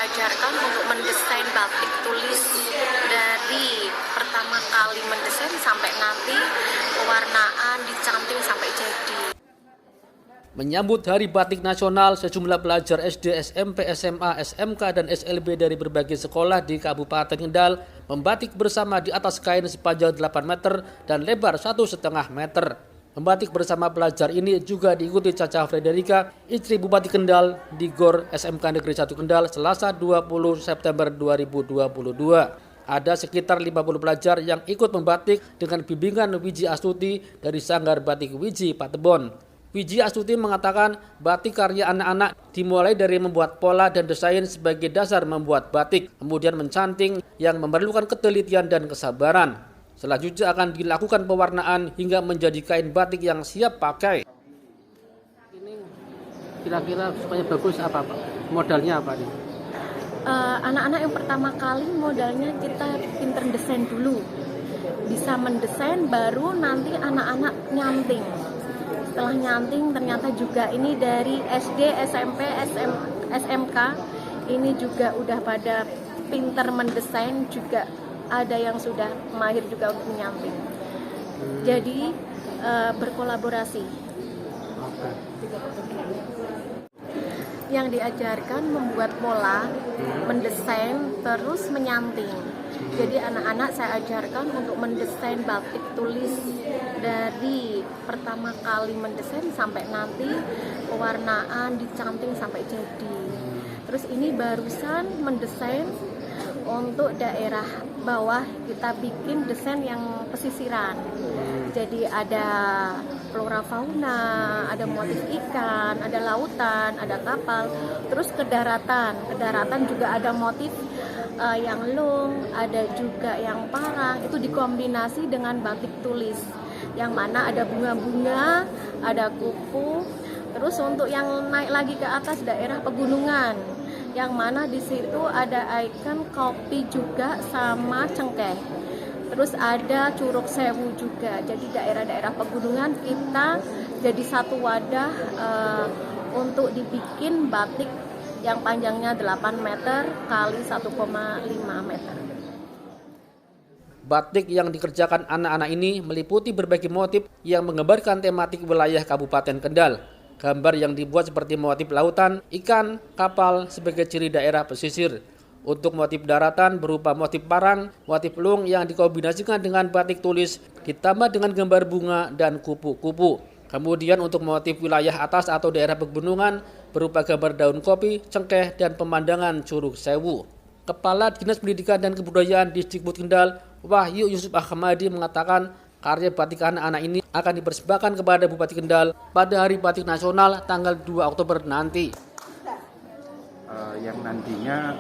saya ajarkan untuk mendesain batik tulis dari pertama kali mendesain sampai nanti pewarnaan, dicanting sampai jadi. Menyambut Hari Batik Nasional, sejumlah pelajar SD, SMP, SMA, SMK, dan SLB dari berbagai sekolah di Kabupaten Kendal membatik bersama di atas kain sepanjang 8 meter dan lebar 1,5 meter. Membatik bersama pelajar ini juga diikuti Caca Frederika, istri Bupati Kendal di GOR SMK Negeri 1 Kendal, Selasa 20 September 2022. Ada sekitar 50 pelajar yang ikut membatik dengan bimbingan Wiji Astuti dari Sanggar Batik Wiji Patebon. Wiji Astuti mengatakan batik karya anak-anak dimulai dari membuat pola dan desain sebagai dasar membuat batik, kemudian mencanting yang memerlukan ketelitian dan kesabaran. Selanjutnya akan dilakukan pewarnaan hingga menjadi kain batik yang siap pakai. Ini kira-kira supaya bagus apa Pak? Modalnya apa nih? Anak-anak yang pertama kali modalnya kita pinter desain dulu. Bisa mendesain baru nanti anak-anak nyanting. Setelah nyanting ternyata juga ini dari SD, SMP, SMK ini juga udah pada pinter mendesain, juga ada yang sudah mahir juga untuk nyanting. Jadi berkolaborasi. Yang diajarkan membuat pola, mendesain, terus menyanting. Jadi anak-anak saya ajarkan untuk mendesain batik tulis dari pertama kali mendesain sampai nanti pewarnaan, dicanting sampai jadi. Terus ini barusan mendesain untuk daerah bawah, kita bikin desain yang pesisiran. Jadi ada flora fauna, ada motif ikan, ada lautan, ada kapal. Terus ke daratan juga ada motif yang lung, ada juga yang parang. Itu dikombinasi dengan batik tulis, yang mana ada bunga-bunga, ada kupu. Terus untuk yang naik lagi ke atas daerah pegunungan, yang mana di situ ada ikon kopi juga sama cengkeh. Terus ada Curug Sewu juga. Jadi daerah-daerah pegunungan kita jadi satu wadah untuk dibikin batik yang panjangnya 8 meter kali 1,5 meter. Batik yang dikerjakan anak-anak ini meliputi berbagai motif yang menggambarkan tematik wilayah Kabupaten Kendal. Gambar yang dibuat seperti motif lautan, ikan, kapal sebagai ciri daerah pesisir. Untuk motif daratan berupa motif parang, motif lung yang dikombinasikan dengan batik tulis ditambah dengan gambar bunga dan kupu-kupu. Kemudian untuk motif wilayah atas atau daerah pegunungan berupa gambar daun kopi, cengkeh, dan pemandangan Curug Sewu. Kepala Dinas Pendidikan dan Kebudayaan Distrik Kendal, Wahyu Yusuf Ahmadi mengatakan karya batik anak-anak ini akan dipersembahkan kepada Bupati Kendal pada Hari Batik Nasional tanggal 2 Oktober nanti. Yang nantinya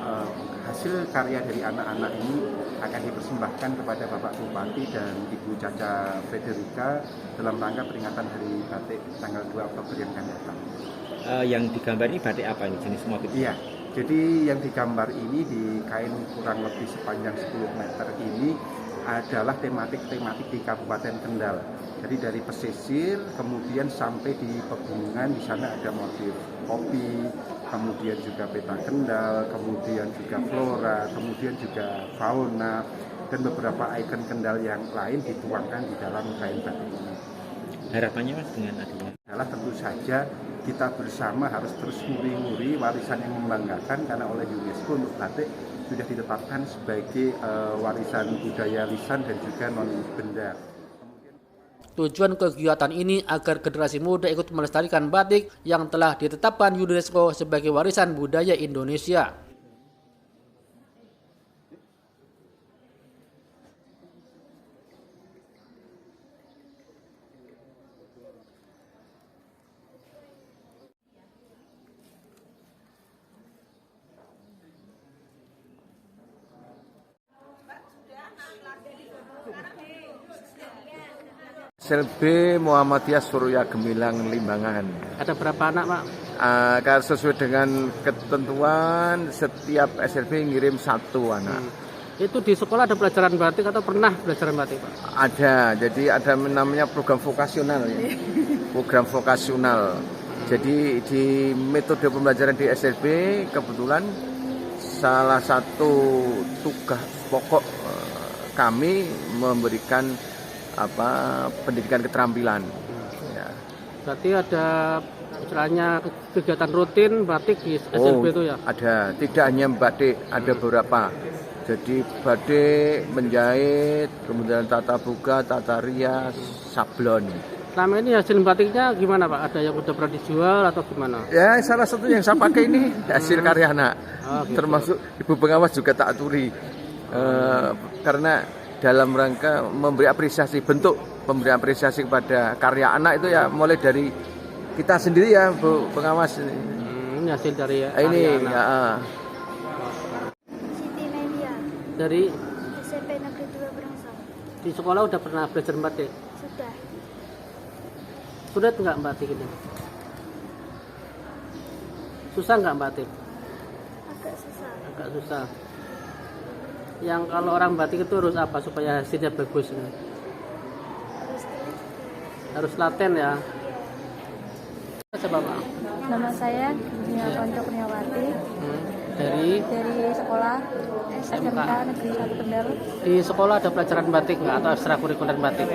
hasil karya dari anak-anak ini akan dipersembahkan kepada Bapak Bupati dan Ibu Caca Frederika dalam rangka peringatan Hari Batik tanggal 2 Oktober yang akan datang. Yang digambar ini batik apa ini, jenis motif? Iya, jadi yang digambar ini di kain kurang lebih sepanjang 10 meter ini adalah tematik di Kabupaten Kendal. Jadi dari pesisir kemudian sampai di pegunungan, di sana ada motif kopi, kemudian juga peta Kendal, kemudian juga flora, kemudian juga fauna, dan beberapa ikon Kendal yang lain dituangkan di dalam kain batik ini. Harapannya Mas dengan adanya Adalah tentu saja kita bersama harus terus nguri-nguri warisan yang membanggakan, karena oleh UNESCO untuk batik sudah ditetapkan sebagai warisan budaya lisan dan juga non-benda. Tujuan kegiatan ini agar generasi muda ikut melestarikan batik yang telah ditetapkan UNESCO sebagai warisan budaya Indonesia. SLB Muhammadiyah Surya Gemilang Limbangan. Ada berapa anak Pak? Karena sesuai dengan ketentuan setiap SLB ngirim 1 anak. Itu di sekolah ada pelajaran batik atau pernah pelajaran batik Pak? Ada, jadi ada namanya program vokasional ya. Program vokasional. Jadi di metode pembelajaran di SLB kebetulan salah satu tugas pokok kami memberikan pendidikan keterampilan. Ya. Berarti ada istilahnya kegiatan rutin batik di SLB itu ya? Ada, tidak hanya batik, ada beberapa. Jadi batik, menjahit, kemudian tata buka, tata rias, sablon. Selama ini hasil batiknya gimana Pak? Ada yang udah pernah dijual atau gimana? Ya, salah satu yang saya pakai ini hasil karya anak. Gitu. Termasuk ibu pengawas juga tak aturi. Karena dalam rangka memberi apresiasi, bentuk memberi apresiasi kepada karya anak itu ya mulai dari kita sendiri ya Bu pengawas ini. Ini hasil dari Ini karya anak. ya. Siti Melia, Dari SMP Negeri 2 Berangsang. di sekolah udah pernah belajar batik? Sudah. Sulit nggak batik ini? Susah nggak batik? Agak susah. Agak susah. Yang kalau orang batik itu harus apa supaya hasilnya bagus ini? Harus teliti. Harus laten ya. Coba Pak. Nama saya Nia Konco Kurniawati Dari sekolah SMK Negeri 1 Kendal. di sekolah ada pelajaran batik nggak atau ekstrakurikuler batik?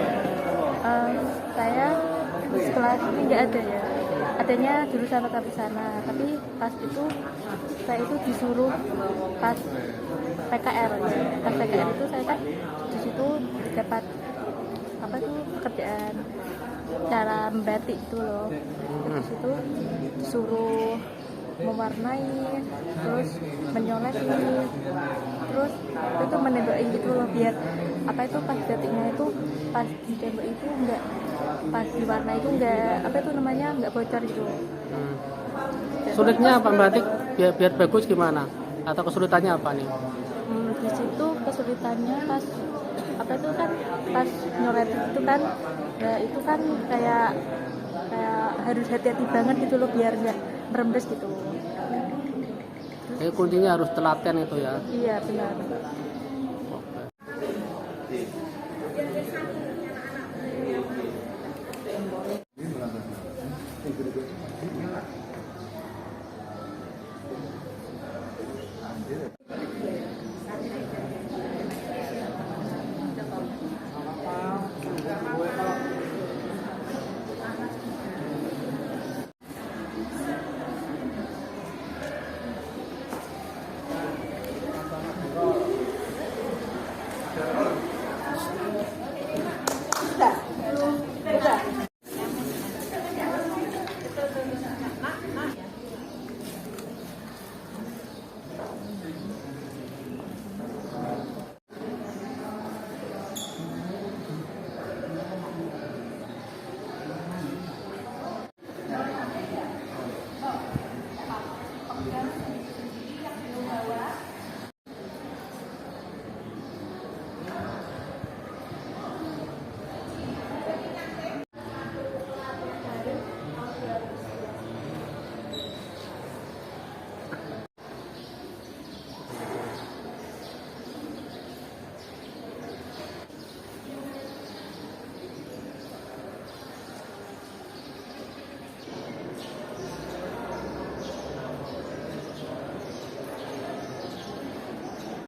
Saya di sekolah ini nggak ada ya. Adanya jurusan tata busana, tapi pas itu saya itu disuruh pas PKR. Pas PKR itu saya kan di situ dapat pekerjaan cara membatik itu loh. Di situ disuruh mewarnai, terus menyoleti, terus itu menembaki gitu loh, biar pas batiknya itu pas ditembak itu enggak, pas diwarna itu enggak bocor gitu. Sulitnya apa batik biar bagus gimana? Atau kesulitannya apa nih? Di situ kesulitannya pas pas nyoret itu kan, ya itu kan kayak harus hati-hati banget gitu loh biar nggak merembes gitu. Kuncinya harus telaten itu ya. Iya benar.